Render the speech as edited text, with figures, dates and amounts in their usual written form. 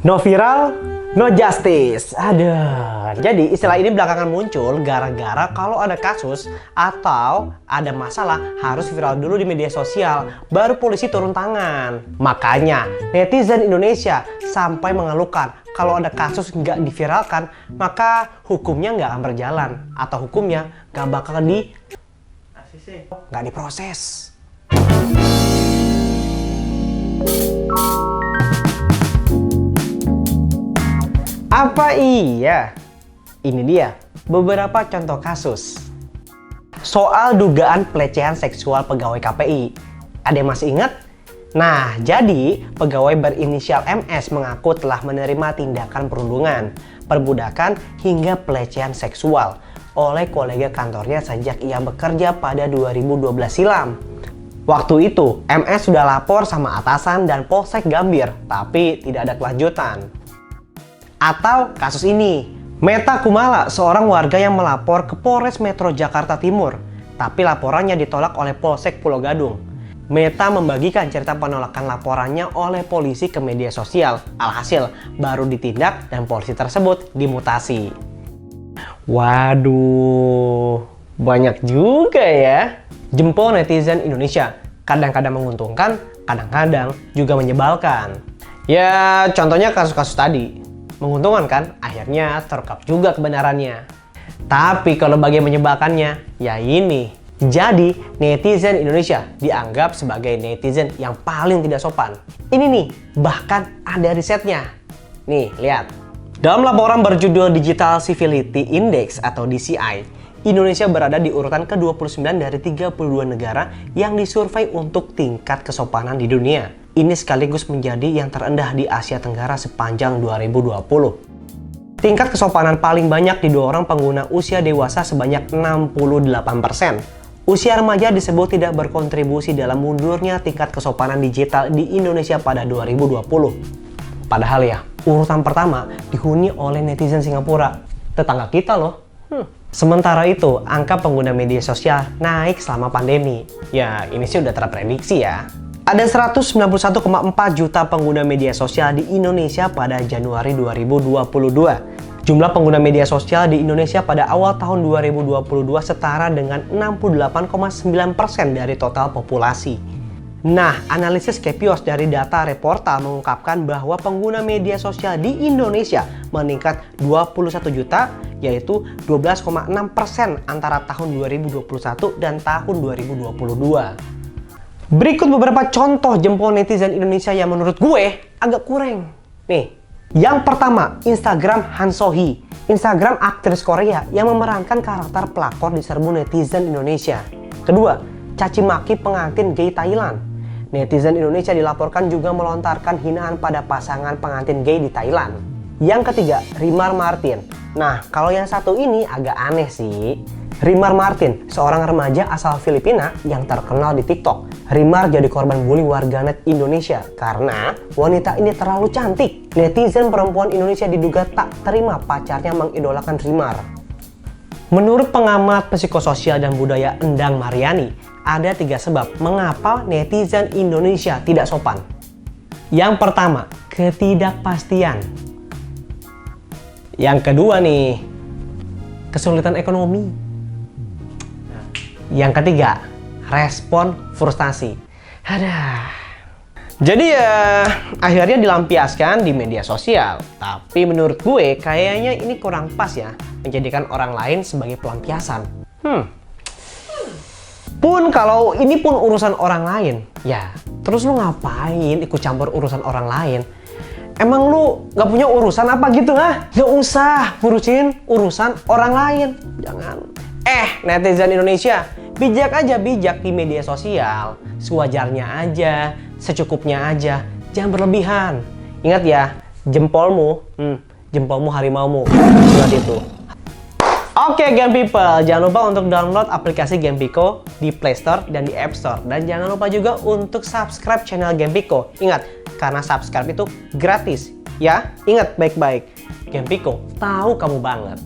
No viral, no justice. Aduh. Jadi istilah ini belakangan muncul gara-gara kalau ada kasus atau ada masalah harus viral dulu di media sosial, baru polisi turun tangan. Makanya netizen Indonesia sampai mengeluhkan kalau ada kasus nggak diviralkan, maka hukumnya nggak akan berjalan atau hukumnya nggak bakal nggak diproses. Apa iya? Ini dia beberapa contoh kasus soal dugaan pelecehan seksual pegawai KPI. Ada yang masih ingat? Nah, jadi pegawai berinisial MS mengaku telah menerima tindakan perundungan, perbudakan hingga pelecehan seksual oleh kolega kantornya sejak ia bekerja pada 2012 silam. Waktu itu, MS sudah lapor sama atasan dan Polsek Gambir, tapi tidak ada kelanjutan. Atau kasus ini, Meta Kumala, seorang warga yang melapor ke Polres Metro Jakarta Timur, tapi laporannya ditolak oleh Polsek Pulau Gadung. Meta membagikan cerita penolakan laporannya oleh polisi ke media sosial. Alhasil, baru ditindak dan polisi tersebut dimutasi. Waduh, banyak juga ya. Jempol netizen Indonesia, kadang-kadang menguntungkan, kadang-kadang juga menyebalkan. Ya, contohnya kasus-kasus tadi. Menguntungkan kan? Akhirnya terungkap juga kebenarannya. Tapi kalau bagian menyebalkannya, ya ini. Jadi, netizen Indonesia dianggap sebagai netizen yang paling tidak sopan. Ini nih, bahkan ada risetnya. Nih, lihat. Dalam laporan berjudul Digital Civility Index atau DCI, Indonesia berada di urutan ke-29 dari 32 negara yang disurvei untuk tingkat kesopanan di dunia. Ini sekaligus menjadi yang terendah di Asia Tenggara sepanjang 2020. Tingkat kesopanan paling banyak didorong pengguna usia dewasa sebanyak 68%. Usia remaja disebut tidak berkontribusi dalam mundurnya tingkat kesopanan digital di Indonesia pada 2020. Padahal ya, urutan pertama dihuni oleh netizen Singapura, tetangga kita loh. Sementara itu, angka pengguna media sosial naik selama pandemi. Ya, ini sih udah terprediksi ya. Ada 191,4 juta pengguna media sosial di Indonesia pada Januari 2022. Jumlah pengguna media sosial di Indonesia pada awal tahun 2022 setara dengan 68,9% dari total populasi. Nah, analisis Kepios dari data Reportal mengungkapkan bahwa pengguna media sosial di Indonesia meningkat 21 juta, yaitu 12,6% antara tahun 2021 dan tahun 2022. Berikut beberapa contoh jempol netizen Indonesia yang menurut gue agak kurang. Nih, yang pertama, Instagram Han Sohee, Instagram aktris Korea yang memerankan karakter pelakor di serbu netizen Indonesia. Kedua, caci maki pengantin gay Thailand. Netizen Indonesia dilaporkan juga melontarkan hinaan pada pasangan pengantin gay di Thailand. Yang ketiga, Rimar Martin. Nah, kalau yang satu ini agak aneh sih. Rimar Martin, seorang remaja asal Filipina yang terkenal di TikTok. Rimar jadi korban bully warganet Indonesia karena wanita ini terlalu cantik. Netizen perempuan Indonesia diduga tak terima pacarnya mengidolakan Rimar. Menurut pengamat psikososial dan budaya Endang Mariani, ada 3 sebab mengapa netizen Indonesia tidak sopan. Yang pertama, ketidakpastian. Yang kedua nih, kesulitan ekonomi. Yang ketiga, respon frustasi. Jadi ya akhirnya dilampiaskan di media sosial. Tapi menurut gue kayaknya ini kurang pas ya, menjadikan orang lain sebagai pelampiasan. Pun kalau ini pun urusan orang lain, ya terus lu ngapain ikut campur urusan orang lain? Emang lu gak punya urusan apa gitu ha? Gak usah ngurusin urusan orang lain. Jangan. Netizen Indonesia, bijak di media sosial. Sewajarnya aja, secukupnya aja. Jangan berlebihan. Ingat ya, jempolmu harimaumu. Ingat itu. Oke Game People, jangan lupa untuk download aplikasi Gamepiko di Play Store dan di App Store. Dan jangan lupa juga untuk subscribe channel Gamepiko. Ingat, karena subscribe itu gratis. Ya, ingat baik-baik. Gamepiko tahu kamu banget.